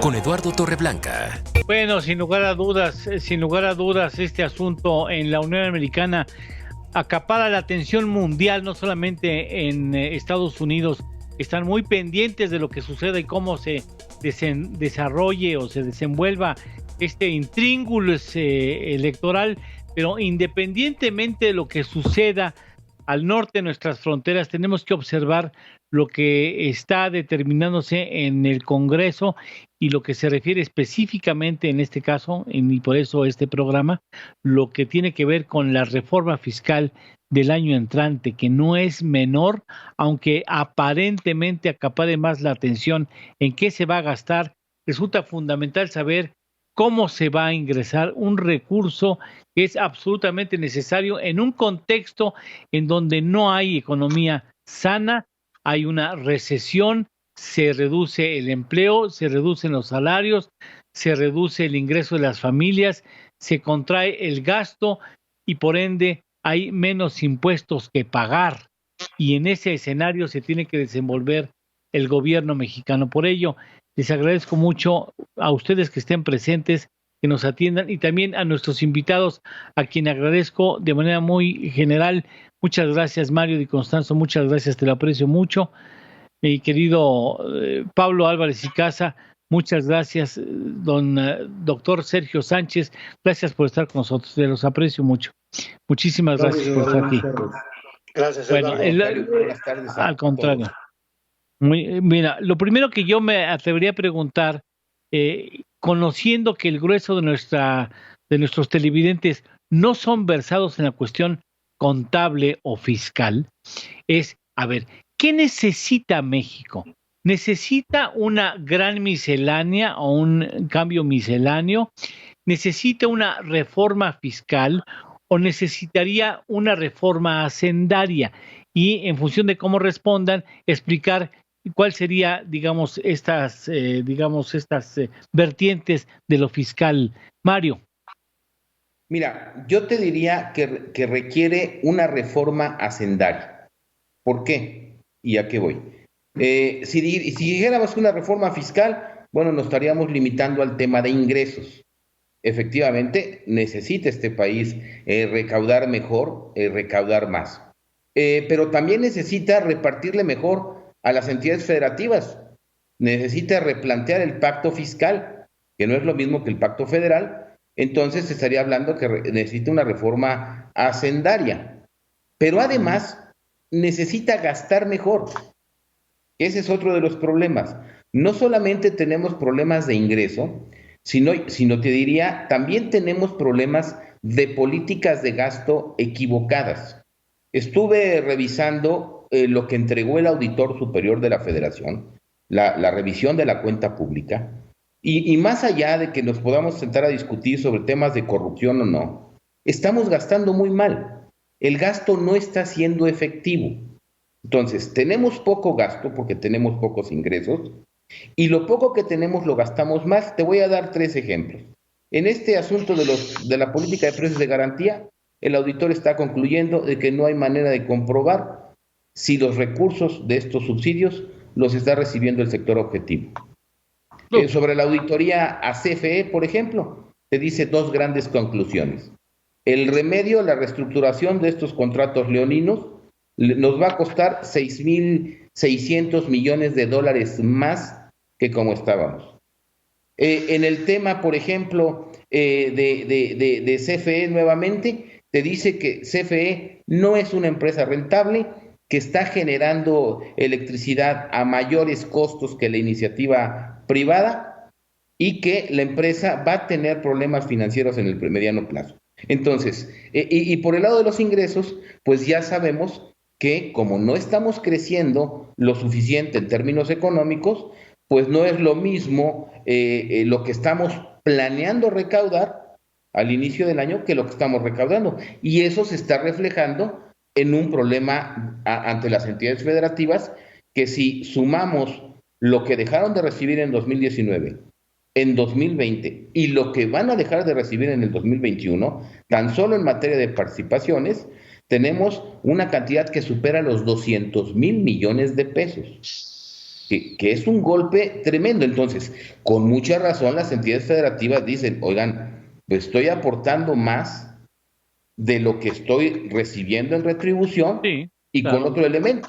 con Eduardo Torreblanca. Bueno, sin lugar a dudas, este asunto en la Unión Americana acapara la atención mundial, no solamente en Estados Unidos. Están muy pendientes de lo que suceda y cómo se desarrolle o se desenvuelva este intríngulis electoral, pero independientemente de lo que suceda al norte de nuestras fronteras, tenemos que observar lo que está determinándose en el Congreso y lo que se refiere específicamente en este caso, y por eso este programa, lo que tiene que ver con la reforma fiscal del año entrante, que no es menor, aunque aparentemente acapare más la atención en qué se va a gastar. Resulta fundamental saber cómo se va a ingresar un recurso que es absolutamente necesario en un contexto en donde no hay economía sana, hay una recesión, se reduce el empleo, se reducen los salarios, se reduce el ingreso de las familias, se contrae el gasto y por ende hay menos impuestos que pagar. Y en ese escenario se tiene que desenvolver el gobierno mexicano. Por ello, les agradezco mucho a ustedes que estén presentes, que nos atiendan y también a nuestros invitados, a quien agradezco de manera muy general. Muchas gracias, Mario Di Constanzo, muchas gracias, te lo aprecio mucho. Mi querido Pablo Álvarez y Casa, muchas gracias, doctor Sergio Sánchez, gracias por estar con nosotros, te los aprecio mucho. Muchísimas gracias por estar aquí. Gracias, bueno, buenas tardes al contrario. Mira, lo primero que yo me atrevería a preguntar, conociendo que el grueso de nuestros televidentes no son versados en la cuestión contable o fiscal, es, a ver, ¿qué necesita México? ¿Necesita una gran miscelánea o un cambio misceláneo? ¿Necesita una reforma fiscal o necesitaría una reforma hacendaria? Y en función de cómo respondan, explicar cuál sería, digamos, estas vertientes de lo fiscal. Mario. Mira, yo te diría que requiere una reforma hacendaria. ¿Por qué? ¿Y a qué voy? Si dijéramos una reforma fiscal, bueno, nos estaríamos limitando al tema de ingresos. Efectivamente, necesita este país recaudar mejor, recaudar más. Pero también necesita repartirle mejor a las entidades federativas. Necesita replantear el pacto fiscal, que no es lo mismo que el pacto federal. Entonces se estaría hablando que necesita una reforma hacendaria. Pero además necesita gastar mejor. Ese es otro de los problemas. No solamente tenemos problemas de ingreso, sino te diría, también tenemos problemas de políticas de gasto equivocadas. Estuve revisando lo que entregó el Auditor Superior de la Federación, la revisión de la cuenta pública, y más allá de que nos podamos sentar a discutir sobre temas de corrupción o no, estamos gastando muy mal. El gasto no está siendo efectivo. Entonces, tenemos poco gasto porque tenemos pocos ingresos, y lo poco que tenemos lo gastamos más. Te voy a dar 3 ejemplos. En este asunto de la política de precios de garantía, el auditor está concluyendo de que no hay manera de comprobar si los recursos de estos subsidios los está recibiendo el sector objetivo. Sobre la auditoría a CFE, por ejemplo, te dice 2 grandes conclusiones. El remedio, la reestructuración de estos contratos leoninos, nos va a costar 6,600 millones de dólares más que como estábamos. En el tema, por ejemplo, de CFE nuevamente, te dice que CFE no es una empresa rentable, que está generando electricidad a mayores costos que la iniciativa privada y que la empresa va a tener problemas financieros en el mediano plazo. Entonces, y por el lado de los ingresos, pues ya sabemos que como no estamos creciendo lo suficiente en términos económicos, pues no es lo mismo lo que estamos planeando recaudar al inicio del año que lo que estamos recaudando. Y eso se está reflejando en un problema ante las entidades federativas, que si sumamos lo que dejaron de recibir en 2019, en 2020 y lo que van a dejar de recibir en el 2021, tan solo en materia de participaciones, tenemos una cantidad que supera los 200,000 millones de pesos. que es un golpe tremendo. Entonces, con mucha razón las entidades federativas dicen, oigan, pues estoy aportando más de lo que estoy recibiendo en retribución, Sí, y con claro. otro elemento,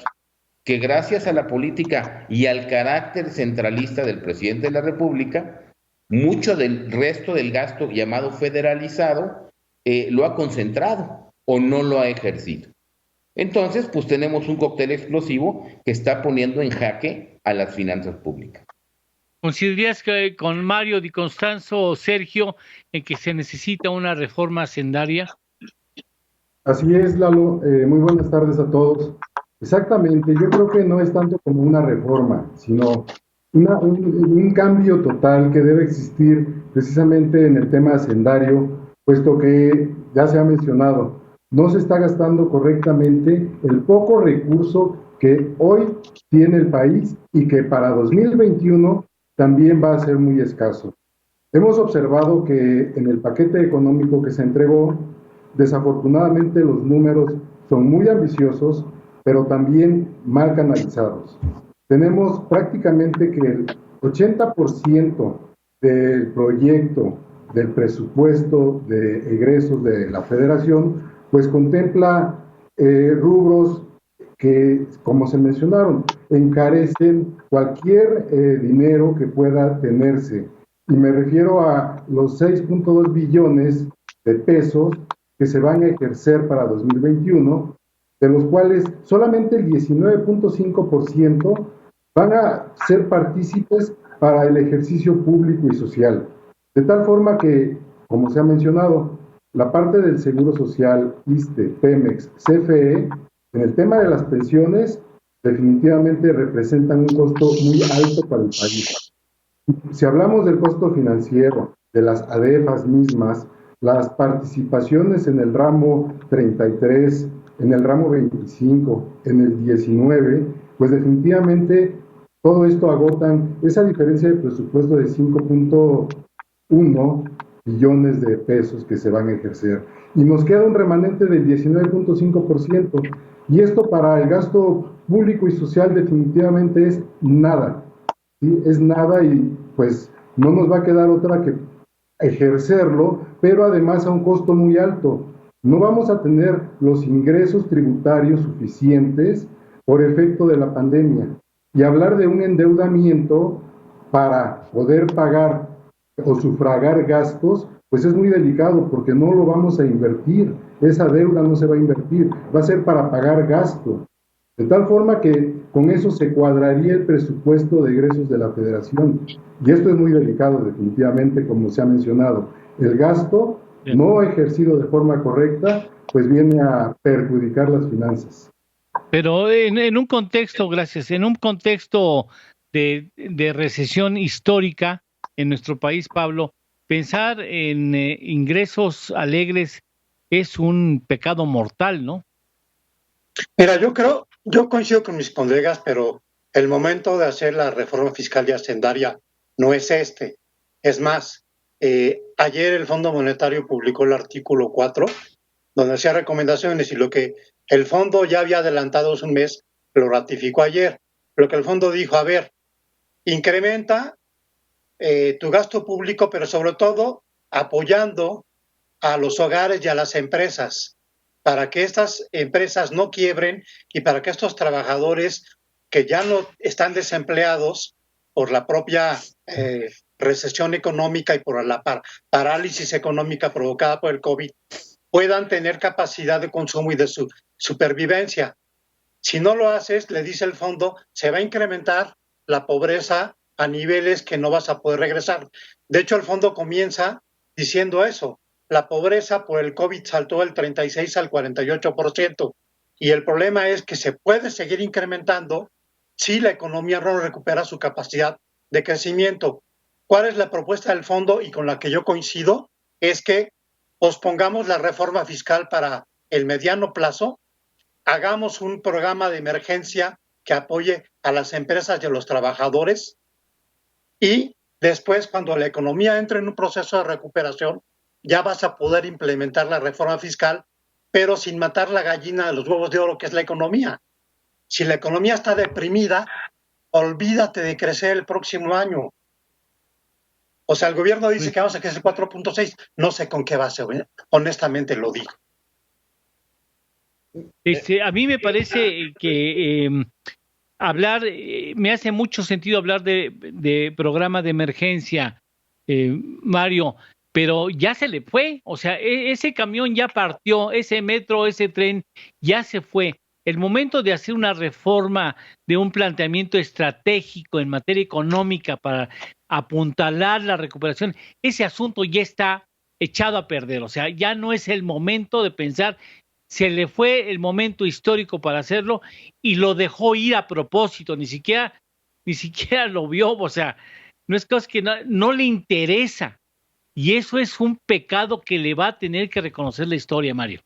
que gracias a la política y al carácter centralista del presidente de la República, mucho del resto del gasto llamado federalizado lo ha concentrado o no lo ha ejercido. Entonces, pues tenemos un cóctel explosivo que está poniendo en jaque a las finanzas públicas. ¿Considerarías que con Mario Di Constanzo o Sergio en que se necesita una reforma hacendaria? Así es, Lalo. Muy buenas tardes a todos. Exactamente, yo creo que no es tanto como una reforma, sino un cambio total que debe existir precisamente en el tema hacendario, puesto que, ya se ha mencionado, no se está gastando correctamente el poco recurso que hoy tiene el país y que para 2021 también va a ser muy escaso. Hemos observado que en el paquete económico que se entregó, desafortunadamente los números son muy ambiciosos, pero también mal canalizados. Tenemos prácticamente que el 80% del proyecto del presupuesto de egresos de la Federación, pues contempla rubros que, como se mencionaron, encarecen cualquier dinero que pueda tenerse. Y me refiero a los 6.2 billones de pesos que se van a ejercer para 2021, de los cuales solamente el 19.5% van a ser partícipes para el ejercicio público y social. De tal forma que, como se ha mencionado, la parte del Seguro Social, ISSSTE, Pemex, CFE, en el tema de las pensiones, definitivamente representan un costo muy alto para el país. Si hablamos del costo financiero, de las ADEFAS mismas, las participaciones en el ramo 33, en el ramo 25, en el 19, pues definitivamente todo esto agotan esa diferencia de presupuesto de 5.1 billones de pesos que se van a ejercer. Y nos queda un remanente del 19.5%. Y esto para el gasto público y social definitivamente es nada. ¿Sí? Es nada, y pues no nos va a quedar otra que ejercerlo, pero además a un costo muy alto. No vamos a tener los ingresos tributarios suficientes por efecto de la pandemia. Y hablar de un endeudamiento para poder pagar o sufragar gastos, pues es muy delicado, porque no lo vamos a invertir. Esa deuda no se va a invertir, va a ser para pagar gasto. De tal forma que con eso se cuadraría el presupuesto de egresos de la Federación. Y esto es muy delicado, definitivamente, como se ha mencionado. El gasto no ejercido de forma correcta, pues viene a perjudicar las finanzas. Pero en un contexto, gracias, en un contexto de recesión histórica en nuestro país, Pablo, pensar en ingresos alegres es un pecado mortal, ¿no? Mira, yo coincido con mis colegas, pero el momento de hacer la reforma fiscal y hacendaria no es este. Es más, ayer el Fondo Monetario publicó el artículo 4, donde hacía recomendaciones, y lo que el fondo ya había adelantado hace un mes, lo ratificó ayer. Lo que el fondo dijo, a ver, incrementa tu gasto público, pero sobre todo apoyando a los hogares y a las empresas, para que estas empresas no quiebren y para que estos trabajadores que ya no están desempleados por la propia recesión económica y por la parálisis económica provocada por el COVID, puedan tener capacidad de consumo y de su supervivencia. Si no lo haces, le dice el fondo, se va a incrementar la pobreza a niveles que no vas a poder regresar. De hecho, el fondo comienza diciendo eso. La pobreza por el COVID saltó del 36 al 48%. Y el problema es que se puede seguir incrementando si la economía no recupera su capacidad de crecimiento. ¿Cuál es la propuesta del fondo y con la que yo coincido? Es que pospongamos la reforma fiscal para el mediano plazo, hagamos un programa de emergencia que apoye a las empresas y a los trabajadores, y después, cuando la economía entre en un proceso de recuperación, ya vas a poder implementar la reforma fiscal, pero sin matar la gallina de los huevos de oro, que es la economía. Si la economía está deprimida, olvídate de crecer el próximo año. O sea, el gobierno dice que vamos a crecer 4.6, no sé con qué base, honestamente lo digo. A mí me parece que hablar, me hace mucho sentido hablar de programa de emergencia, Mario, pero ya se le fue, o sea, ese camión ya partió, ese metro, ese tren ya se fue. El momento de hacer una reforma de un planteamiento estratégico en materia económica para apuntalar la recuperación, ese asunto ya está echado a perder, o sea, ya no es el momento de pensar, se le fue el momento histórico para hacerlo y lo dejó ir a propósito, ni siquiera lo vio, o sea, no es cosa que no le interesa. Y eso es un pecado que le va a tener que reconocer la historia, Mario.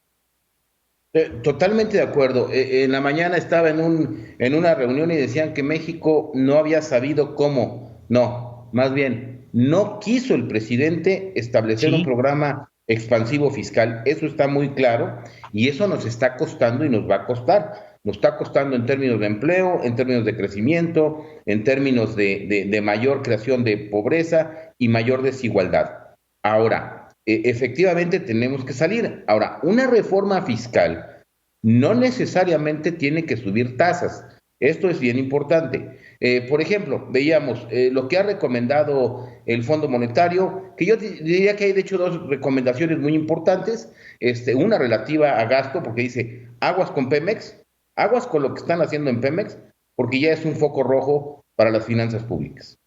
Totalmente de acuerdo. En la mañana estaba en una reunión y decían que México no había sabido cómo. No, más bien, no quiso el presidente establecer un programa expansivo fiscal. Eso está muy claro y eso nos está costando y nos va a costar. Nos está costando en términos de empleo, en términos de crecimiento, en términos de mayor creación de pobreza y mayor desigualdad. Ahora, efectivamente tenemos que salir. Ahora, una reforma fiscal no necesariamente tiene que subir tasas. Esto es bien importante. Por ejemplo, veíamos lo que ha recomendado el Fondo Monetario, que yo diría que hay de hecho dos recomendaciones muy importantes. Una relativa a gasto, porque dice aguas con Pemex, aguas con lo que están haciendo en Pemex, porque ya es un foco rojo para las finanzas públicas.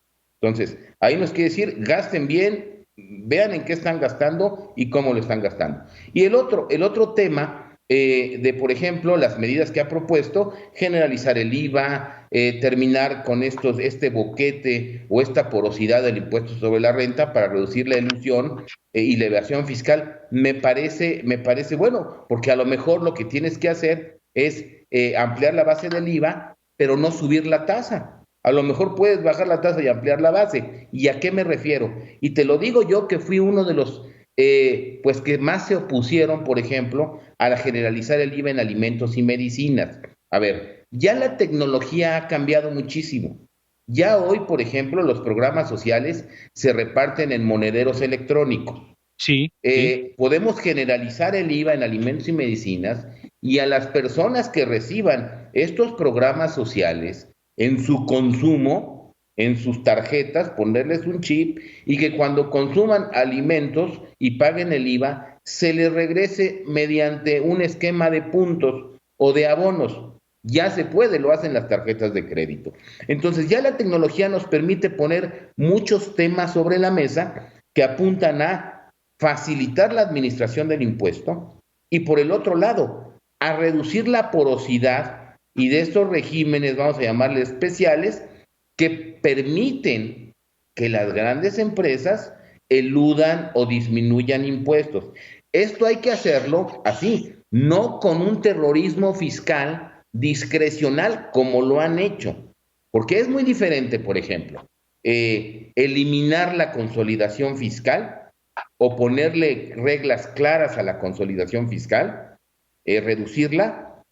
Entonces, ahí nos quiere decir, gasten bien, vean en qué están gastando y cómo lo están gastando. Y el otro tema de, por ejemplo, las medidas que ha propuesto, generalizar el IVA, terminar con este boquete o esta porosidad del impuesto sobre la renta para reducir la elusión y la evasión fiscal, me parece bueno, porque a lo mejor lo que tienes que hacer es ampliar la base del IVA, pero no subir la tasa. A lo mejor puedes bajar la tasa y ampliar la base. ¿Y a qué me refiero? Y te lo digo yo, que fui uno de los pues que más se opusieron, por ejemplo, a generalizar el IVA en alimentos y medicinas. A ver, ya la tecnología ha cambiado muchísimo. Ya hoy, por ejemplo, los programas sociales se reparten en monederos electrónicos. Sí. Podemos generalizar el IVA en alimentos y medicinas y a las personas que reciban estos programas sociales en su consumo, en sus tarjetas, ponerles un chip y que cuando consuman alimentos y paguen el IVA, se les regrese mediante un esquema de puntos o de abonos. Ya se puede, lo hacen las tarjetas de crédito. Entonces ya la tecnología nos permite poner muchos temas sobre la mesa que apuntan a facilitar la administración del impuesto y por el otro lado, a reducir la porosidad y de estos regímenes, vamos a llamarle especiales, que permiten que las grandes empresas eludan o disminuyan impuestos. Esto hay que hacerlo así, no con un terrorismo fiscal discrecional como lo han hecho, porque es muy diferente, por ejemplo, eliminar la consolidación fiscal o ponerle reglas claras a la consolidación fiscal, reducirla,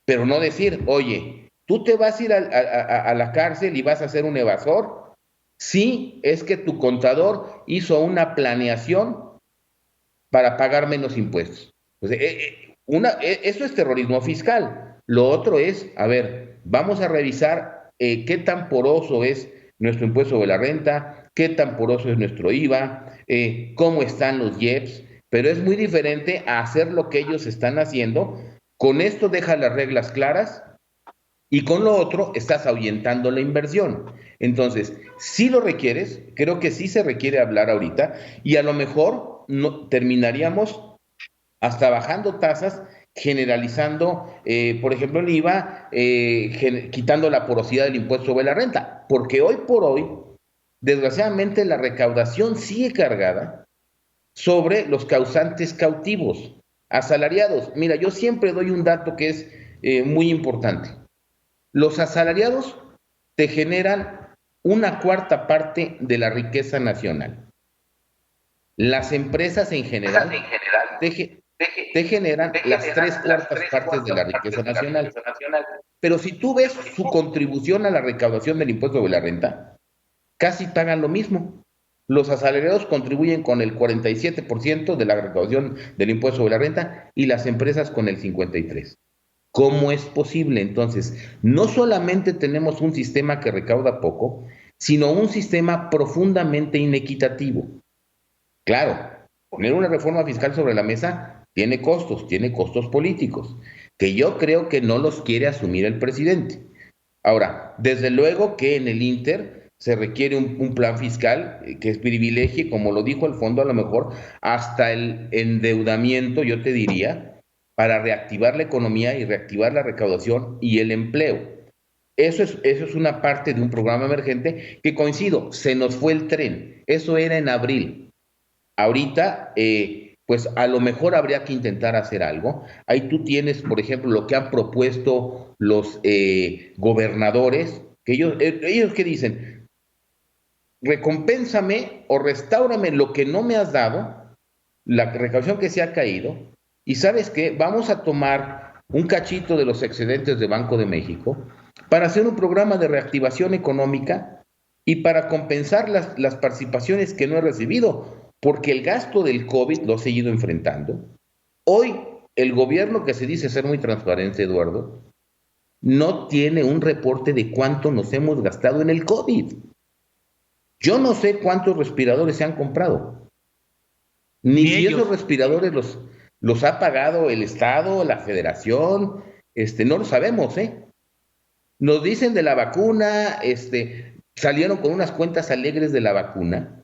pero no decir, oye, tú te vas a ir a la cárcel y vas a ser un evasor. Sí, es que tu contador hizo una planeación para pagar menos impuestos. Pues, eso es terrorismo fiscal. Lo otro es, a ver, vamos a revisar qué tan poroso es nuestro impuesto sobre la renta, qué tan poroso es nuestro IVA, cómo están los IEPS, pero es muy diferente a hacer lo que ellos están haciendo. Con esto deja las reglas claras y con lo otro estás ahuyentando la inversión. Entonces, si lo requieres, creo que sí se requiere hablar ahorita y a lo mejor terminaríamos hasta bajando tasas, generalizando, por ejemplo, el IVA, quitando la porosidad del impuesto sobre la renta, porque hoy por hoy, desgraciadamente, la recaudación sigue cargada sobre los causantes cautivos, asalariados. Mira, yo siempre doy un dato que es muy importante. Los asalariados te generan una cuarta parte de la riqueza nacional. Las empresas en general te generan las tres cuartas partes de la riqueza nacional. Pero si tú ves su contribución a la recaudación del impuesto sobre la renta, casi pagan lo mismo. Los asalariados contribuyen con el 47% de la recaudación del impuesto sobre la renta y las empresas con el 53%. ¿Cómo es posible? Entonces, no solamente tenemos un sistema que recauda poco, sino un sistema profundamente inequitativo. Claro, poner una reforma fiscal sobre la mesa tiene costos políticos, que yo creo que no los quiere asumir el presidente. Ahora, desde luego que en el Inter se requiere un plan fiscal que privilegie, como lo dijo el fondo, a lo mejor hasta el endeudamiento, yo te diría, para reactivar la economía y reactivar la recaudación y el empleo. Eso es una parte de un programa emergente que, coincido, se nos fue el tren. Eso era en abril. Ahorita, pues a lo mejor habría que intentar hacer algo. Ahí tú tienes, por ejemplo, lo que han propuesto los gobernadores, que ellos ¿qué dicen? Recompénsame o restáurame lo que no me has dado, la recaudación que se ha caído, y ¿sabes qué? Vamos a tomar un cachito de los excedentes de Banco de México para hacer un programa de reactivación económica y para compensar las participaciones que no he recibido, porque el gasto del COVID lo he seguido enfrentando. Hoy, el gobierno, que se dice ser muy transparente, Eduardo, no tiene un reporte de cuánto nos hemos gastado en el COVID. Yo no sé cuántos respiradores se han comprado, ni si esos respiradores los ha pagado el Estado, la Federación, no lo sabemos, ¿eh? Nos dicen de la vacuna, salieron con unas cuentas alegres de la vacuna,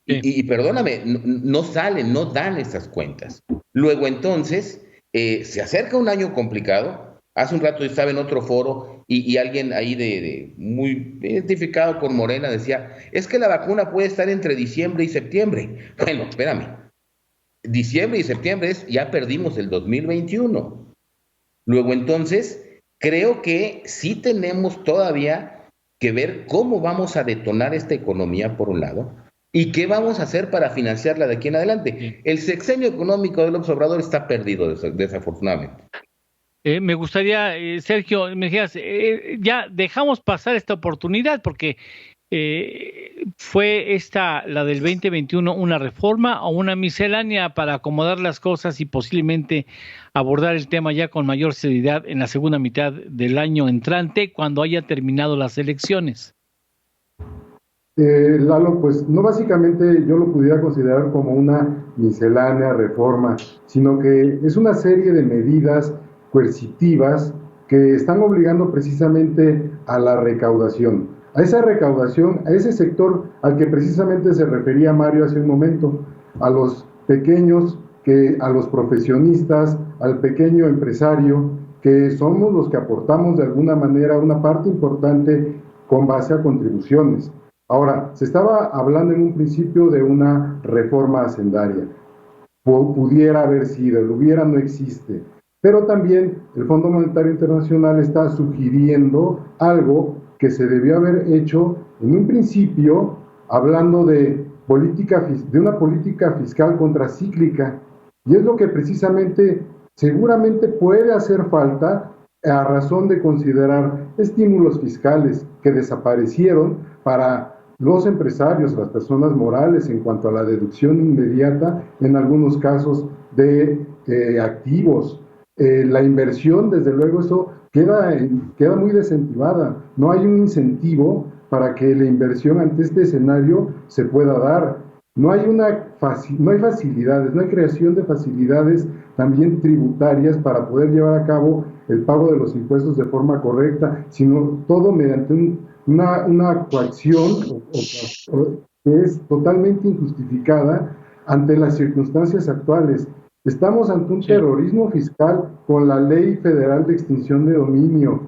sí. y perdóname, no salen, no dan esas cuentas. Luego entonces, se acerca un año complicado. Hace un rato yo estaba en otro foro y alguien ahí de muy identificado con Morena decía, es que la vacuna puede estar entre diciembre y septiembre. Bueno, espérame. Diciembre y septiembre ya perdimos el 2021. Luego entonces, creo que sí tenemos todavía que ver cómo vamos a detonar esta economía por un lado y qué vamos a hacer para financiarla de aquí en adelante. El sexenio económico de López Obrador está perdido, desafortunadamente. Me gustaría, Sergio, me dijeras, ya dejamos pasar esta oportunidad porque ¿fue la del 2021, una reforma o una miscelánea para acomodar las cosas y posiblemente abordar el tema ya con mayor seriedad en la segunda mitad del año entrante, cuando haya terminado las elecciones? Lalo, pues no básicamente yo lo pudiera considerar como una miscelánea reforma, sino que es una serie de medidas coercitivas que están obligando precisamente a la recaudación. A esa recaudación, a ese sector al que precisamente se refería Mario hace un momento, a los pequeños, a los profesionistas, al pequeño empresario, que somos los que aportamos de alguna manera una parte importante con base a contribuciones. Ahora, se estaba hablando en un principio de una reforma hacendaria. Pudiera haber sido, el hubiera no existe. Pero también el Fondo Monetario Internacional está sugiriendo algo que se debió haber hecho en un principio, hablando de una política fiscal contracíclica, y es lo que precisamente seguramente puede hacer falta a razón de considerar estímulos fiscales que desaparecieron para los empresarios, las personas morales, en cuanto a la deducción inmediata, en algunos casos de activos. La inversión, desde luego, eso queda muy desincentivada. No hay un incentivo para que la inversión ante este escenario se pueda dar. No hay facilidades, no hay creación de facilidades también tributarias para poder llevar a cabo el pago de los impuestos de forma correcta, sino todo mediante una coacción que es totalmente injustificada ante las circunstancias actuales. Estamos ante un terrorismo fiscal con la Ley Federal de Extinción de Dominio.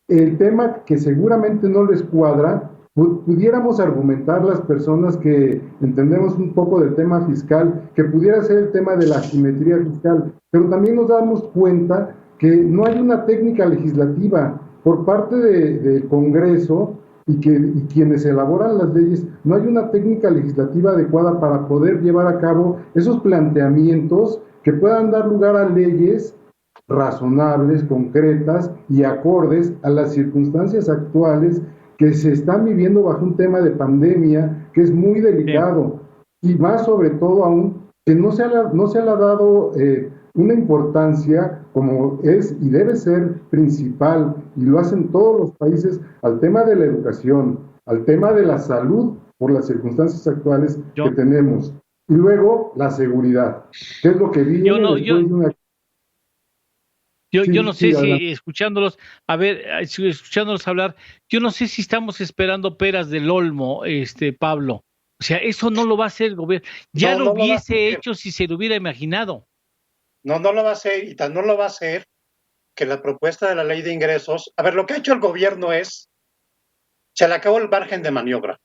El tema que seguramente no les cuadra, pudiéramos argumentar las personas que entendemos un poco del tema fiscal, que pudiera ser el tema de la asimetría fiscal, pero también nos damos cuenta que no hay una técnica legislativa por parte del Congreso y quienes elaboran las leyes, no hay una técnica legislativa adecuada para poder llevar a cabo esos planteamientos que puedan dar lugar a leyes razonables, concretas y acordes a las circunstancias actuales que se están viviendo bajo un tema de pandemia que es muy delicado, y más sobre todo aún que no se le ha dado una importancia como es y debe ser principal, y lo hacen todos los países, al tema de la educación, al tema de la salud por las circunstancias actuales que tenemos, y luego la seguridad, que es lo que viene después de una... Yo no sé si escuchándolos hablar, yo no sé si estamos esperando peras del olmo, Pablo. O sea, eso no lo va a hacer el gobierno. Ya lo hubiese hecho si se lo hubiera imaginado. No lo va a hacer, y tan no lo va a hacer que la propuesta de la ley de ingresos, a ver, lo que ha hecho el gobierno es, se le acabó el margen de maniobra.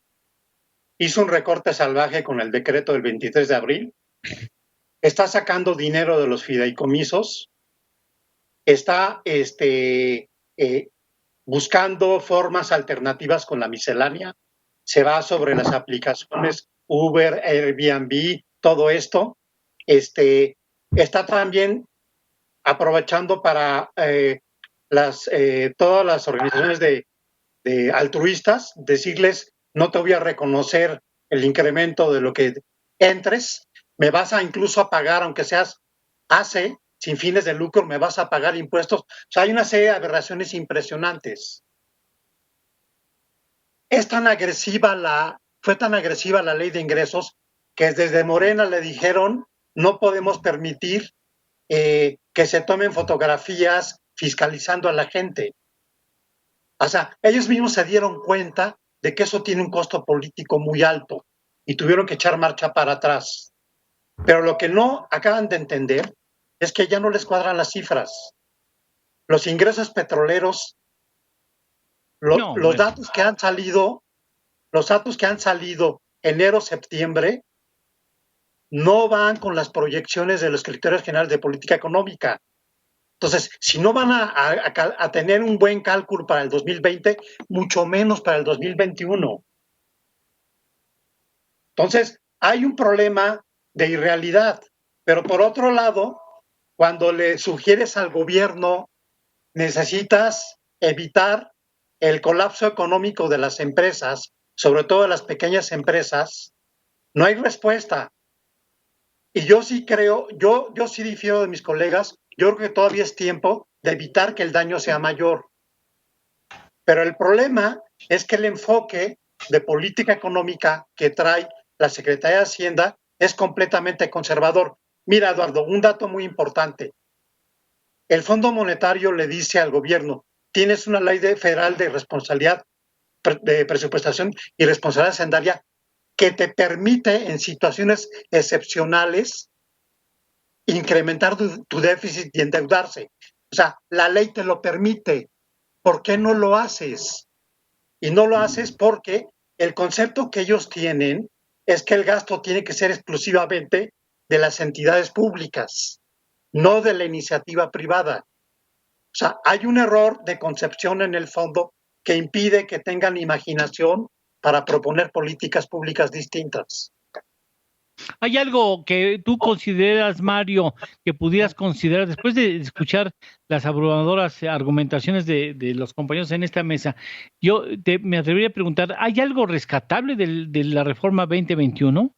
Hizo un recorte salvaje con el decreto del 23 de abril, está sacando dinero de los fideicomisos, está buscando formas alternativas con la miscelánea, se va sobre las aplicaciones Uber, Airbnb, todo esto, está también aprovechando para todas las organizaciones de altruistas, decirles, no te voy a reconocer el incremento de lo que entres, me vas a incluso a pagar, aunque seas ACE, sin fines de lucro, me vas a pagar impuestos. O sea, hay una serie de aberraciones impresionantes. Fue tan agresiva la ley de ingresos que desde Morena le dijeron, no podemos permitir que se tomen fotografías fiscalizando a la gente. O sea, ellos mismos se dieron cuenta de que eso tiene un costo político muy alto y tuvieron que echar marcha para atrás. Pero lo que no acaban de entender es que ya no les cuadran las cifras. Los ingresos petroleros, los datos que han salido enero-septiembre no van con las proyecciones de los criterios generales de política económica. Entonces, si no van a tener un buen cálculo para el 2020, mucho menos para el 2021. Entonces, hay un problema de irrealidad, pero por otro lado, cuando le sugieres al gobierno, necesitas evitar el colapso económico de las empresas, sobre todo de las pequeñas empresas, no hay respuesta. Y yo sí creo, yo sí difiero de mis colegas, yo creo que todavía es tiempo de evitar que el daño sea mayor. Pero el problema es que el enfoque de política económica que trae la Secretaría de Hacienda es completamente conservador. Mira, Eduardo, un dato muy importante. El Fondo Monetario le dice al gobierno, tienes una ley federal de responsabilidad, de presupuestación y responsabilidad hacendaria que te permite en situaciones excepcionales incrementar tu déficit y endeudarse. O sea, la ley te lo permite. ¿Por qué no lo haces? Y no lo haces porque el concepto que ellos tienen es que el gasto tiene que ser exclusivamente de las entidades públicas, no de la iniciativa privada. O sea, hay un error de concepción en el fondo que impide que tengan imaginación para proponer políticas públicas distintas. ¿Hay algo que tú consideras, Mario, que pudieras considerar, después de escuchar las abrumadoras argumentaciones de los compañeros en esta mesa, me atrevería a preguntar, ¿hay algo rescatable de la reforma 2021?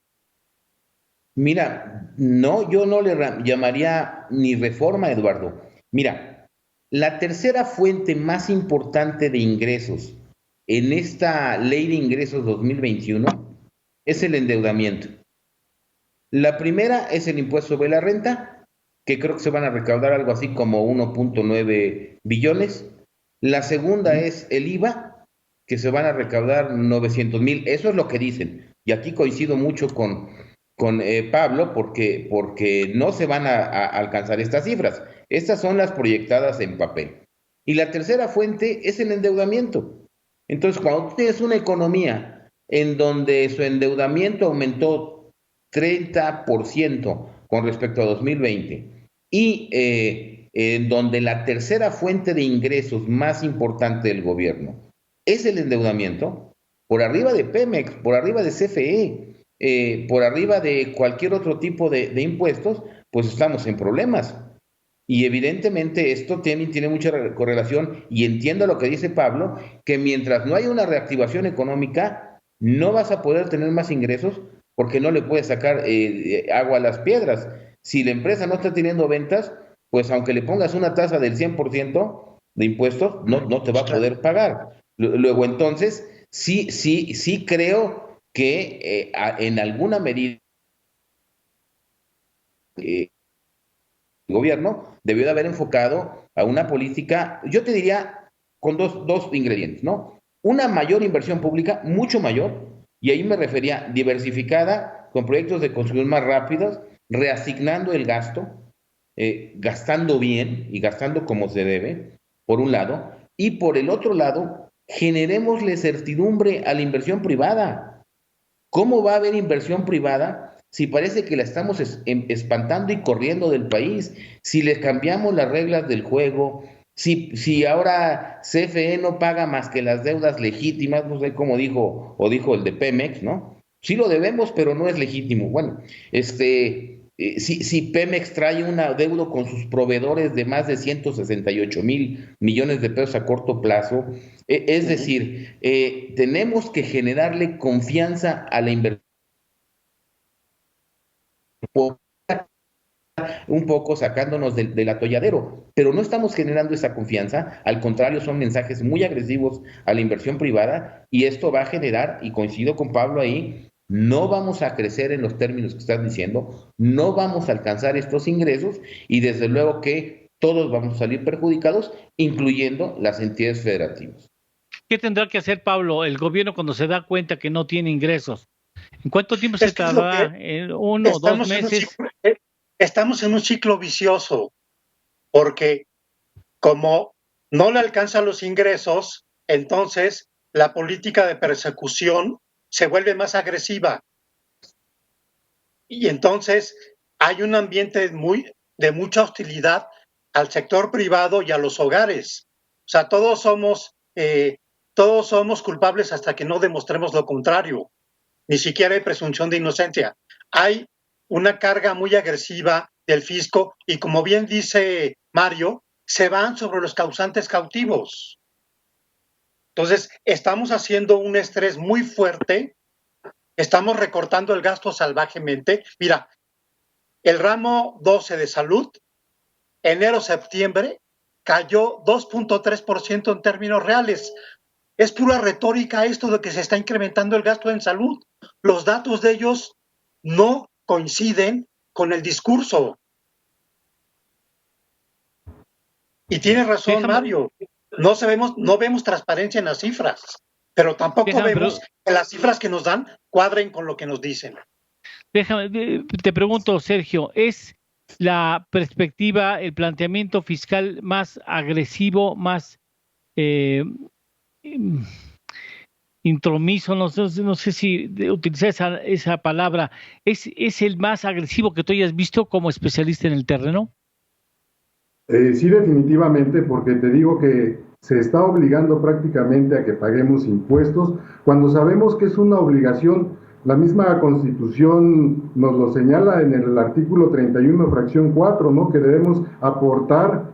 Mira, no, yo no le llamaría ni reforma, Eduardo. Mira, la tercera fuente más importante de ingresos en esta ley de ingresos 2021 es el endeudamiento. La primera es el impuesto sobre la renta, que creo que se van a recaudar algo así como 1.9 billones. La segunda es el IVA, que se van a recaudar 900,000. Eso es lo que dicen. Y aquí coincido mucho con Pablo, porque no se van a alcanzar estas cifras. Estas son las proyectadas en papel. Y la tercera fuente es el endeudamiento. Entonces, cuando tú tienes una economía en donde su endeudamiento aumentó 30% con respecto a 2020 y en donde la tercera fuente de ingresos más importante del gobierno es el endeudamiento, por arriba de Pemex, por arriba de CFE, por arriba de cualquier otro tipo de impuestos, pues estamos en problemas. Y evidentemente esto tiene mucha correlación, y entiendo lo que dice Pablo, que mientras no haya una reactivación económica, no vas a poder tener más ingresos porque no le puedes sacar agua a las piedras. Si la empresa no está teniendo ventas, pues aunque le pongas una tasa del 100% de impuestos, no te va a poder pagar. Luego entonces, sí creo que en alguna medida el gobierno debió de haber enfocado a una política, yo te diría, con dos ingredientes, ¿no? Una mayor inversión pública, mucho mayor, y ahí me refería diversificada, con proyectos de construcción más rápidos, reasignando el gasto, gastando bien y gastando como se debe, por un lado, y por el otro lado, generémosle certidumbre a la inversión privada. ¿Cómo va a haber inversión privada si parece que la estamos espantando y corriendo del país? Si les cambiamos las reglas del juego, si ahora CFE no paga más que las deudas legítimas, no sé cómo dijo el de Pemex, ¿no? Sí lo debemos, pero no es legítimo. Bueno, si Pemex trae un adeudo con sus proveedores de más de 168,000 millones de pesos a corto plazo, es decir, tenemos que generarle confianza a la inversión, un poco sacándonos del atolladero, pero no estamos generando esa confianza, al contrario, son mensajes muy agresivos a la inversión privada, y esto va a generar, y coincido con Pablo ahí, no vamos a crecer en los términos que estás diciendo, no vamos a alcanzar estos ingresos, y desde luego que todos vamos a salir perjudicados, incluyendo las entidades federativas. ¿Qué tendrá que hacer, Pablo, el gobierno cuando se da cuenta que no tiene ingresos? ¿En cuánto tiempo se tardará? ¿En 1 o 2 meses? Estamos en un ciclo vicioso, porque como no le alcanzan los ingresos, entonces la política de persecución se vuelve más agresiva. Y entonces hay un ambiente de mucha hostilidad al sector privado y a los hogares. O sea, todos somos culpables hasta que no demostremos lo contrario. Ni siquiera hay presunción de inocencia. Hay una carga muy agresiva del fisco y, como bien dice Mario, se van sobre los causantes cautivos. Entonces, estamos haciendo un estrés muy fuerte, estamos recortando el gasto salvajemente. Mira, el ramo 12 de salud, enero-septiembre, cayó 2.3% en términos reales. Es pura retórica esto de que se está incrementando el gasto en salud. Los datos de ellos no coinciden con el discurso. Y tiene razón Mario, no vemos transparencia en las cifras, pero tampoco vemos que las cifras que nos dan cuadren con lo que nos dicen. Te pregunto, Sergio, ¿es la perspectiva, el planteamiento fiscal más agresivo, más intromiso, no sé si utilizar esa palabra, ¿es el más agresivo que tú hayas visto como especialista en el terreno? Sí, definitivamente, porque te digo que se está obligando prácticamente a que paguemos impuestos cuando sabemos que es una obligación. La misma Constitución nos lo señala en el artículo 31, fracción 4, ¿no? Que debemos aportar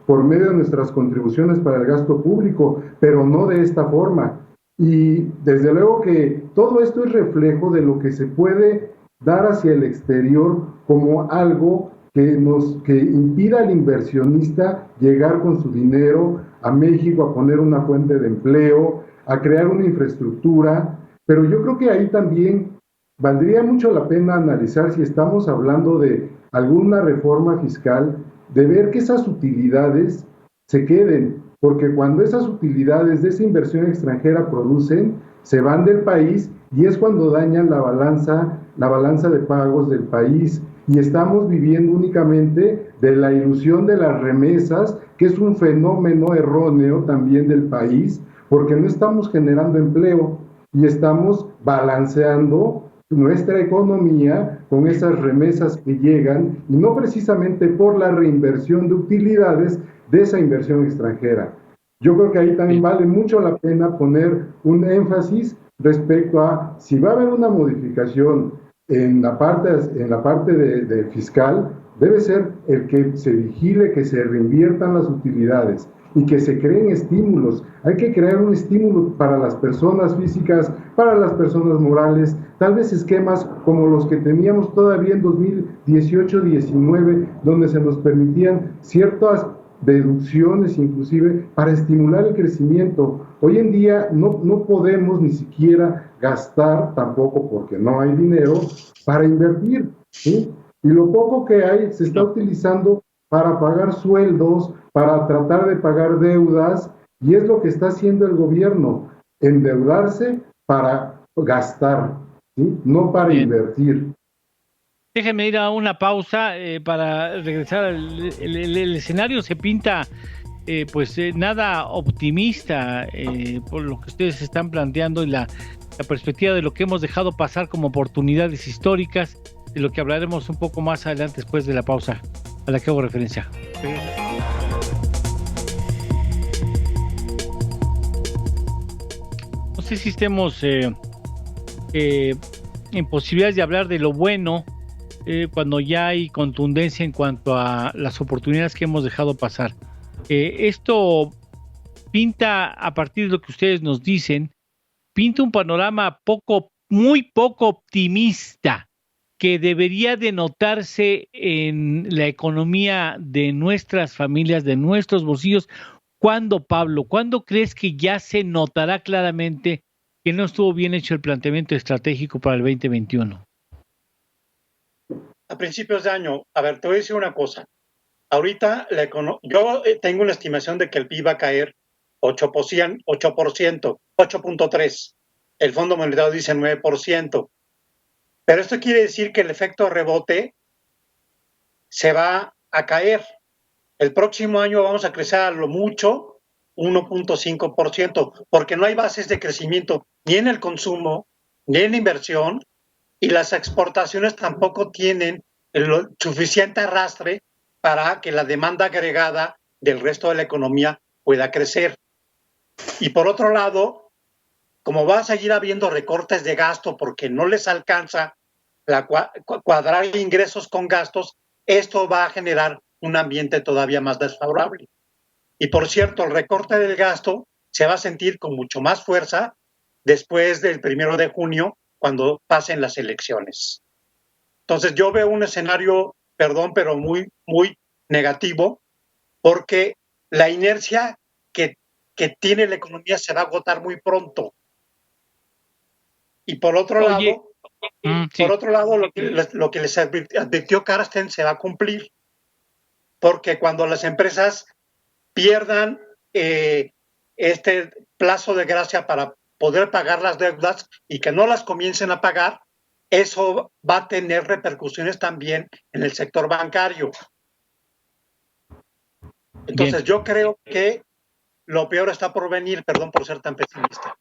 por medio de nuestras contribuciones para el gasto público, pero no de esta forma. Y desde luego que todo esto es reflejo de lo que se puede dar hacia el exterior como algo que impida al inversionista llegar con su dinero a México, a poner una fuente de empleo, a crear una infraestructura. Pero yo creo que ahí también valdría mucho la pena analizar, si estamos hablando de alguna reforma fiscal, de ver que esas utilidades se queden, porque cuando esas utilidades de esa inversión extranjera producen, se van del país y es cuando dañan la balanza de pagos del país, y estamos viviendo únicamente de la ilusión de las remesas, que es un fenómeno erróneo también del país, porque no estamos generando empleo y estamos balanceando nuestra economía con esas remesas que llegan, y no precisamente por la reinversión de utilidades de esa inversión extranjera. Yo creo que ahí también vale mucho la pena poner un énfasis respecto a si va a haber una modificación en la parte de fiscal debe ser el que se vigile que se reinviertan las utilidades y que se creen estímulos. Hay que crear un estímulo para las personas físicas, para las personas morales, tal vez esquemas como los que teníamos todavía en 2018-19, donde se nos permitían ciertas deducciones inclusive para estimular el crecimiento. Hoy en día no podemos ni siquiera gastar, tampoco porque no hay dinero, para invertir, ¿sí? Y lo poco que hay se está utilizando para pagar sueldos, para tratar de pagar deudas, y es lo que está haciendo el gobierno, endeudarse para gastar, ¿sí? No para invertir. Déjenme ir a una pausa para regresar. El escenario se pinta nada optimista por lo que ustedes están planteando y la perspectiva de lo que hemos dejado pasar como oportunidades históricas, de lo que hablaremos un poco más adelante después de la pausa a la que hago referencia. No sé si estemos en posibilidades de hablar de lo bueno cuando ya hay contundencia en cuanto a las oportunidades que hemos dejado pasar. Esto pinta, a partir de lo que ustedes nos dicen, pinta un panorama muy poco optimista que debería de notarse en la economía de nuestras familias, de nuestros bolsillos. ¿Cuándo, Pablo? ¿Cuándo crees que ya se notará claramente que no estuvo bien hecho el planteamiento estratégico para el 2021? A principios de año. A ver, te voy a decir una cosa. Ahorita yo tengo una estimación de que el PIB va a caer 8%, 8.3%. El Fondo Monetario dice 9%. Pero esto quiere decir que el efecto rebote se va a caer. El próximo año vamos a crecer a lo mucho 1.5%, porque no hay bases de crecimiento ni en el consumo, ni en la inversión, y las exportaciones tampoco tienen el suficiente arrastre para que la demanda agregada del resto de la economía pueda crecer. Y por otro lado, como va a seguir habiendo recortes de gasto porque no les alcanza cuadrar ingresos con gastos, esto va a generar un ambiente todavía más desfavorable. Y por cierto, el recorte del gasto se va a sentir con mucho más fuerza después del 1 de junio, cuando pasen las elecciones. Entonces yo veo un escenario, pero muy, muy negativo, porque la inercia que tiene la economía se va a agotar muy pronto. Y por otro lado, lo que les advirtió Carsten se va a cumplir, porque cuando las empresas pierdan este plazo de gracia para poder pagar las deudas y que no las comiencen a pagar, eso va a tener repercusiones también en el sector bancario. Entonces yo creo que lo peor está por venir, perdón por ser tan pesimista.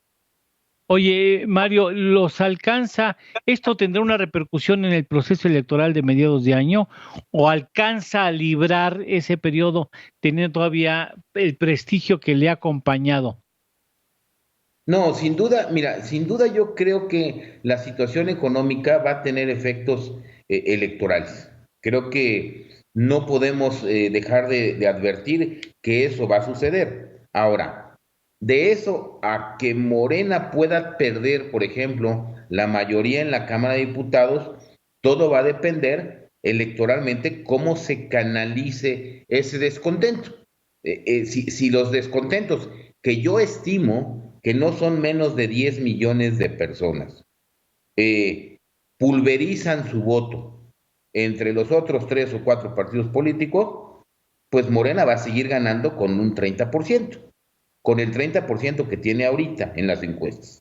Oye, Mario, ¿los alcanza? ¿Esto tendrá una repercusión en el proceso electoral de mediados de año o alcanza a librar ese periodo teniendo todavía el prestigio que le ha acompañado? No, sin duda, mira, sin duda yo creo que la situación económica va a tener efectos electorales. Creo que no podemos dejar de advertir que eso va a suceder. Ahora, de eso a que Morena pueda perder, por ejemplo, la mayoría en la Cámara de Diputados, todo va a depender electoralmente cómo se canalice ese descontento. Si los descontentos, que yo estimo que no son menos de 10 millones de personas, pulverizan su voto entre los otros 3 o 4 partidos políticos, pues Morena va a seguir ganando con un 30%, con el 30% que tiene ahorita en las encuestas.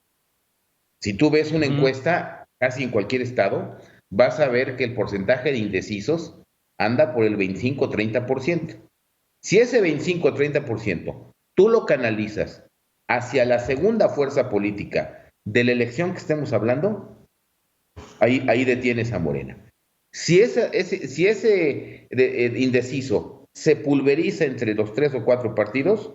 Si tú ves una encuesta casi en cualquier estado, vas a ver que el porcentaje de indecisos anda por el 25 o 30%. Si ese 25 o 30% tú lo canalizas hacia la segunda fuerza política de la elección que estemos hablando, ahí detienes a Morena. Si ese indeciso se pulveriza entre los 3 o 4 partidos,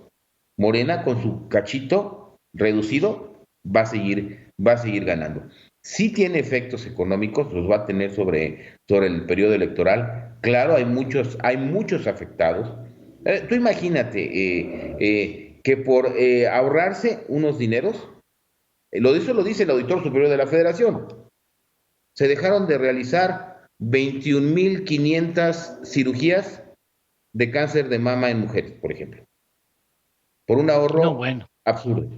Morena con su cachito reducido va a seguir ganando. sí tiene efectos económicos, los va a tener sobre el periodo electoral. Claro, hay muchos afectados. Tú imagínate que por ahorrarse unos dineros, eso lo dice el Auditor Superior de la Federación, se dejaron de realizar 21.500 cirugías de cáncer de mama en mujeres, por ejemplo, por un No, ahorro bueno. absurdo.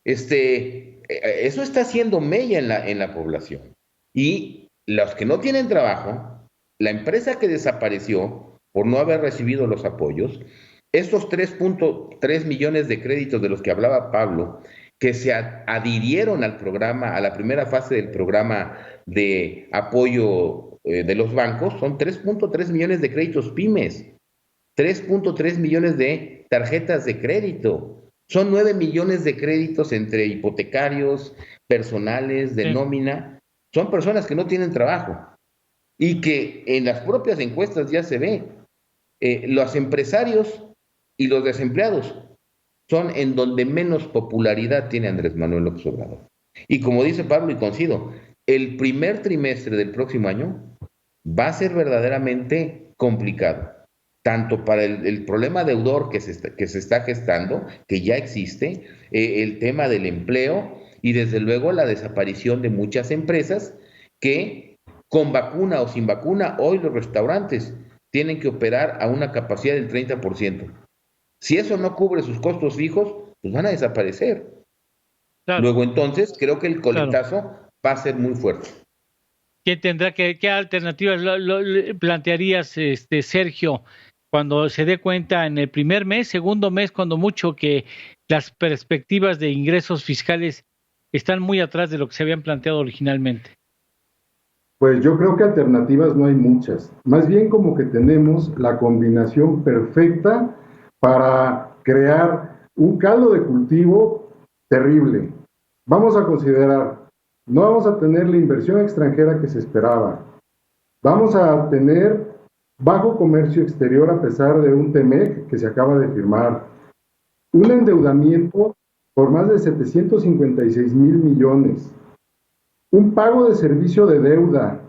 Eso está haciendo mella en la población. Y los que no tienen trabajo, la empresa que desapareció por no haber recibido los apoyos, estos 3.3 millones de créditos de los que hablaba Pablo, que se adhirieron al programa, a la primera fase del programa de apoyo de los bancos, son 3.3 millones de créditos pymes, 3.3 millones de tarjetas de crédito. Son 9 millones de créditos entre hipotecarios, personales, de nómina. Son personas que no tienen trabajo y que en las propias encuestas ya se ve. Los empresarios y los desempleados son en donde menos popularidad tiene Andrés Manuel López Obrador. Y como dice Pablo, y coincido, el primer trimestre del próximo año va a ser verdaderamente complicado, tanto para el problema deudor que se está gestando, que ya existe, el tema del empleo y desde luego la desaparición de muchas empresas que con vacuna o sin vacuna, hoy los restaurantes tienen que operar a una capacidad del 30%. Si eso no cubre sus costos fijos, pues van a desaparecer. Claro. Luego entonces creo que el coletazo va a ser muy fuerte. ¿Qué alternativas plantearías, Sergio, cuando se dé cuenta en el primer mes, segundo mes, cuando mucho, que las perspectivas de ingresos fiscales están muy atrás de lo que se habían planteado originalmente? Pues yo creo que alternativas no hay muchas. Más bien como que tenemos la combinación perfecta para crear un caldo de cultivo terrible. Vamos a considerar, no vamos a tener la inversión extranjera que se esperaba. Vamos a tener bajo comercio exterior a pesar de un TEMEC que se acaba de firmar. Un endeudamiento por más de 756,000 millones. Un pago de servicio de deuda,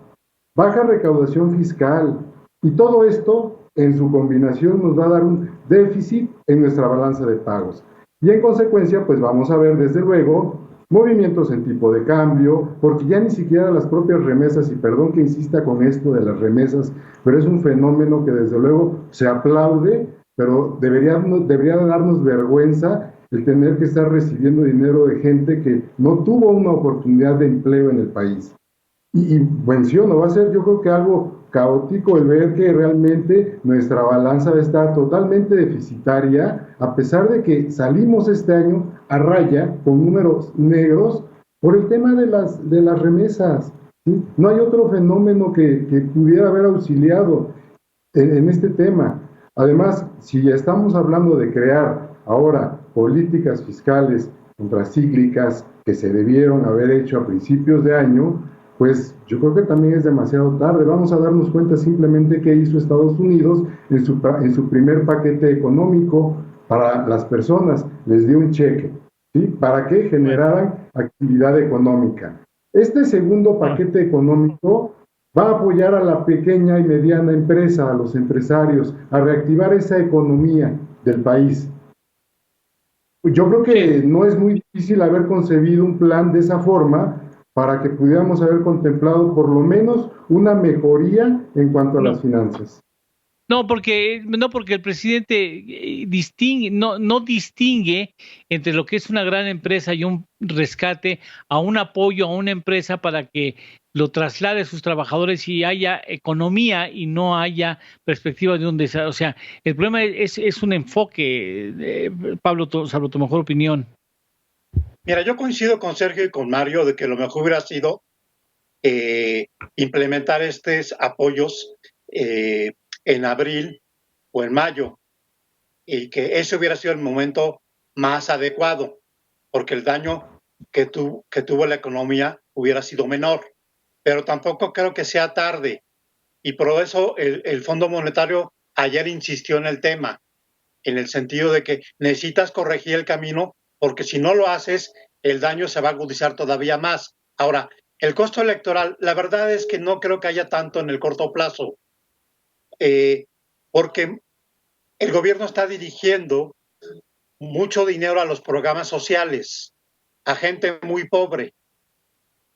baja recaudación fiscal, y todo esto en su combinación nos va a dar un déficit en nuestra balanza de pagos. Y en consecuencia, pues vamos a ver desde luego movimientos en tipo de cambio, porque ya ni siquiera las propias remesas, y perdón que insista con esto de las remesas, pero es un fenómeno que desde luego se aplaude, pero debería darnos vergüenza el tener que estar recibiendo dinero de gente que no tuvo una oportunidad de empleo en el país. Y menciono, va a ser yo creo que algo caótico el ver que realmente nuestra balanza está totalmente deficitaria, a pesar de que salimos este año a raya con números negros por el tema de las remesas, ¿sí? No hay otro fenómeno que pudiera haber auxiliado en este tema. Además, si estamos hablando de crear ahora políticas fiscales contracíclicas que se debieron haber hecho a principios de año, pues yo creo que también es demasiado tarde. Vamos a darnos cuenta simplemente qué hizo Estados Unidos en su primer paquete económico para las personas. Les dio un cheque, ¿sí? Para que generaran actividad económica. Este segundo paquete económico va a apoyar a la pequeña y mediana empresa, a los empresarios, a reactivar esa economía del país. Yo creo que no es muy difícil haber concebido un plan de esa forma para que pudiéramos haber contemplado por lo menos una mejoría en cuanto a las finanzas. No, porque el presidente no distingue entre lo que es una gran empresa y un rescate a un apoyo a una empresa para que lo traslade a sus trabajadores y haya economía y no haya perspectiva de un desarrollo. O sea, el problema es un enfoque, Pablo, salvo tu mejor opinión. Mira, yo coincido con Sergio y con Mario de que lo mejor hubiera sido implementar estos apoyos en abril o en mayo, y que ese hubiera sido el momento más adecuado, porque el daño que tuvo la economía hubiera sido menor. Pero tampoco creo que sea tarde, y por eso el Fondo Monetario ayer insistió en el tema, en el sentido de que necesitas corregir el camino, porque si no lo haces, el daño se va a agudizar todavía más. Ahora, el costo electoral, la verdad es que no creo que haya tanto en el corto plazo, porque el gobierno está dirigiendo mucho dinero a los programas sociales, a gente muy pobre,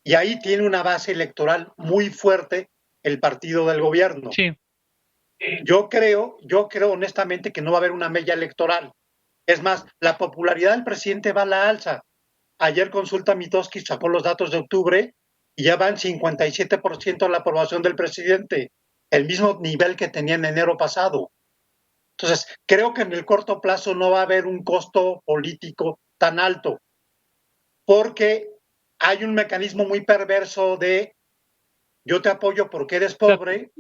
y ahí tiene una base electoral muy fuerte el partido del gobierno. Sí. Yo creo honestamente que no va a haber una mella electoral. Es más, la popularidad del presidente va a la alza. Ayer Consulta Mitoski sacó los datos de octubre y ya van 57% la aprobación del presidente, el mismo nivel que tenía en enero pasado. Entonces, creo que en el corto plazo no va a haber un costo político tan alto, porque hay un mecanismo muy perverso de yo te apoyo porque eres pobre.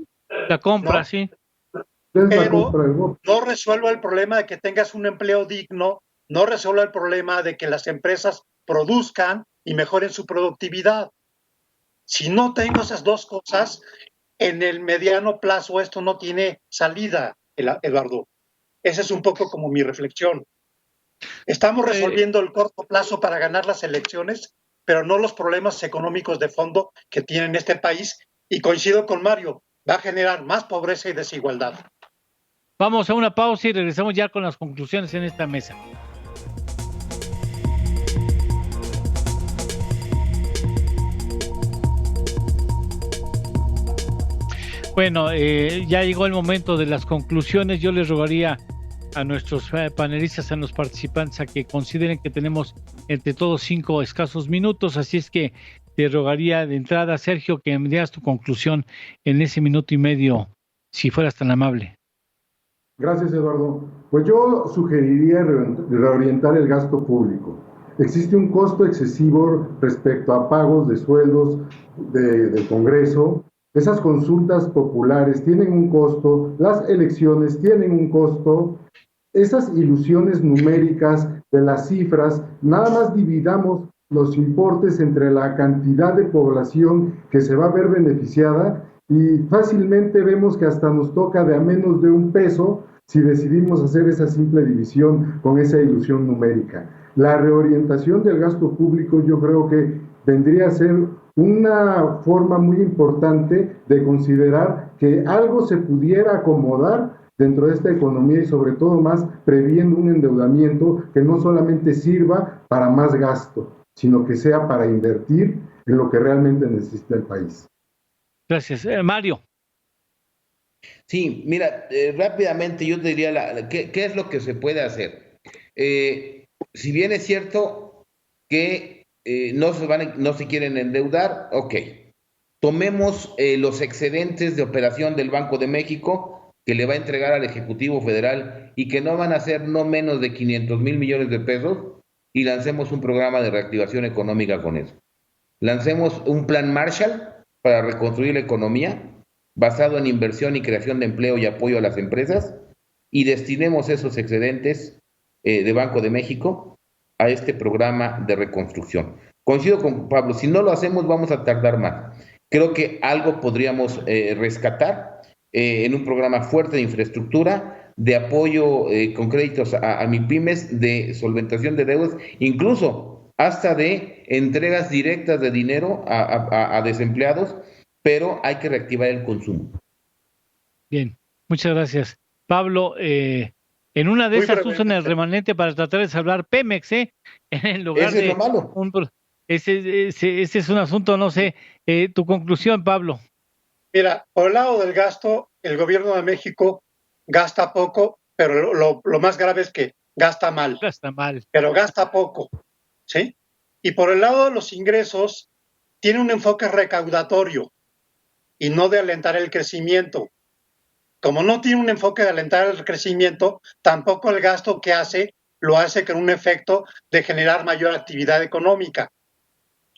La compra, ¿no? sí. Pero no resuelve el problema de que tengas un empleo digno, no resuelve el problema de que las empresas produzcan y mejoren su productividad. Si no tengo esas dos cosas, en el mediano plazo esto no tiene salida, Eduardo. Esa es un poco como mi reflexión. Estamos resolviendo el corto plazo para ganar las elecciones, pero no los problemas económicos de fondo que tiene este país. Y coincido con Mario, va a generar más pobreza y desigualdad. Vamos a una pausa y regresamos ya con las conclusiones en esta mesa. Bueno, ya llegó el momento de las conclusiones. Yo les rogaría a nuestros panelistas, a los participantes, a que consideren que tenemos entre todos 5 escasos minutos, así es que te rogaría de entrada, Sergio, que me dieras tu conclusión en ese minuto y medio, si fueras tan amable. Gracias, Eduardo. Pues yo sugeriría reorientar el gasto público. Existe un costo excesivo respecto a pagos de sueldos del Congreso. Esas consultas populares tienen un costo, las elecciones tienen un costo. Esas ilusiones numéricas de las cifras, nada más dividamos los importes entre la cantidad de población que se va a ver beneficiada y fácilmente vemos que hasta nos toca de a menos de $1 si decidimos hacer esa simple división con esa ilusión numérica. La reorientación del gasto público yo creo que vendría a ser una forma muy importante de considerar que algo se pudiera acomodar dentro de esta economía y sobre todo más previendo un endeudamiento que no solamente sirva para más gasto, sino que sea para invertir en lo que realmente necesita el país. Gracias. Mario. Sí, mira, rápidamente yo te diría ¿qué es lo que se puede hacer? Si bien es cierto que no se quieren endeudar, ok. Tomemos los excedentes de operación del Banco de México que le va a entregar al Ejecutivo Federal y que no van a ser no menos de 500,000 millones de pesos y lancemos un programa de reactivación económica con eso. Lancemos un plan Marshall para reconstruir la economía basado en inversión y creación de empleo y apoyo a las empresas y destinemos esos excedentes de Banco de México a este programa de reconstrucción. Coincido con Pablo, si no lo hacemos vamos a tardar más. Creo que algo podríamos rescatar en un programa fuerte de infraestructura, de apoyo con créditos a MIPYMES, de solventación de deudas, incluso hasta de entregas directas de dinero a desempleados, pero hay que reactivar el consumo. Bien, muchas gracias. Pablo, en una de esas usan el remanente para tratar de salvar Pemex, en lugar Ese es lo malo. Ese es un asunto, no sé. Tu conclusión, Pablo. Mira, por el lado del gasto, el gobierno de México gasta poco, pero lo más grave es que gasta mal. Gasta mal. Pero gasta poco, ¿sí? Y por el lado de los ingresos, tiene un enfoque recaudatorio y no de alentar el crecimiento. Como no tiene un enfoque de alentar el crecimiento, tampoco el gasto que hace lo hace con un efecto de generar mayor actividad económica.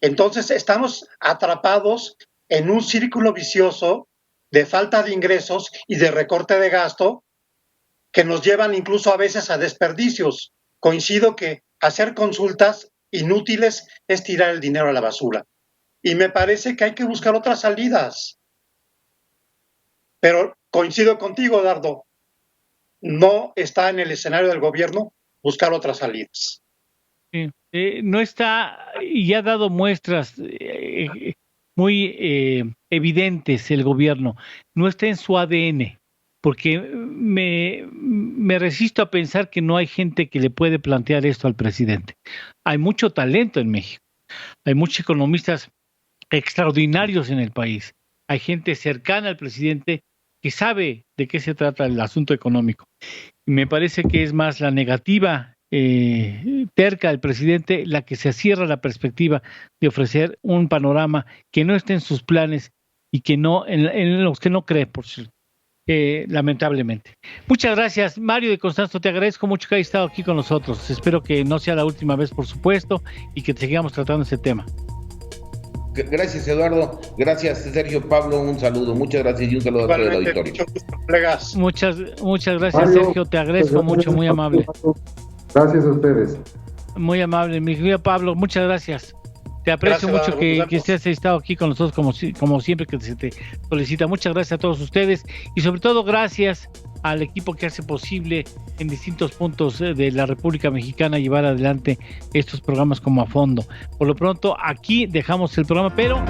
Entonces estamos atrapados en un círculo vicioso de falta de ingresos y de recorte de gasto que nos llevan incluso a veces a desperdicios. Coincido que hacer consultas inútiles es tirar el dinero a la basura. Y me parece que hay que buscar otras salidas. Pero coincido contigo, Dardo, no está en el escenario del gobierno buscar otras salidas. Sí, no está, y ha dado muestras muy evidentes el gobierno, no está en su ADN, porque me resisto a pensar que no hay gente que le puede plantear esto al presidente. Hay mucho talento en México, hay muchos economistas extraordinarios en el país, hay gente cercana al presidente que sabe de qué se trata el asunto económico. Me parece que es más la negativa terca del presidente la que se cierra la perspectiva de ofrecer un panorama que no esté en sus planes y que no en los que no cree, por cierto, lamentablemente. Muchas gracias, Mario de Constanzo, te agradezco mucho que hayas estado aquí con nosotros. Espero que no sea la última vez, por supuesto, y que sigamos tratando ese tema. Gracias, Eduardo. Gracias, Sergio. Pablo, un saludo. Muchas gracias y un saludo a todo el auditorio. Muchas gracias, Mario, Sergio. Te agradezco mucho, muy amable. Gracias a ustedes. Muy amable, mi querido Pablo. Muchas gracias. Te aprecio Gracias, mucho que estés estado aquí con nosotros como siempre que se te solicita. Muchas gracias a todos ustedes y sobre todo gracias al equipo que hace posible en distintos puntos de la República Mexicana llevar adelante estos programas como A Fondo. Por lo pronto, aquí dejamos el programa, pero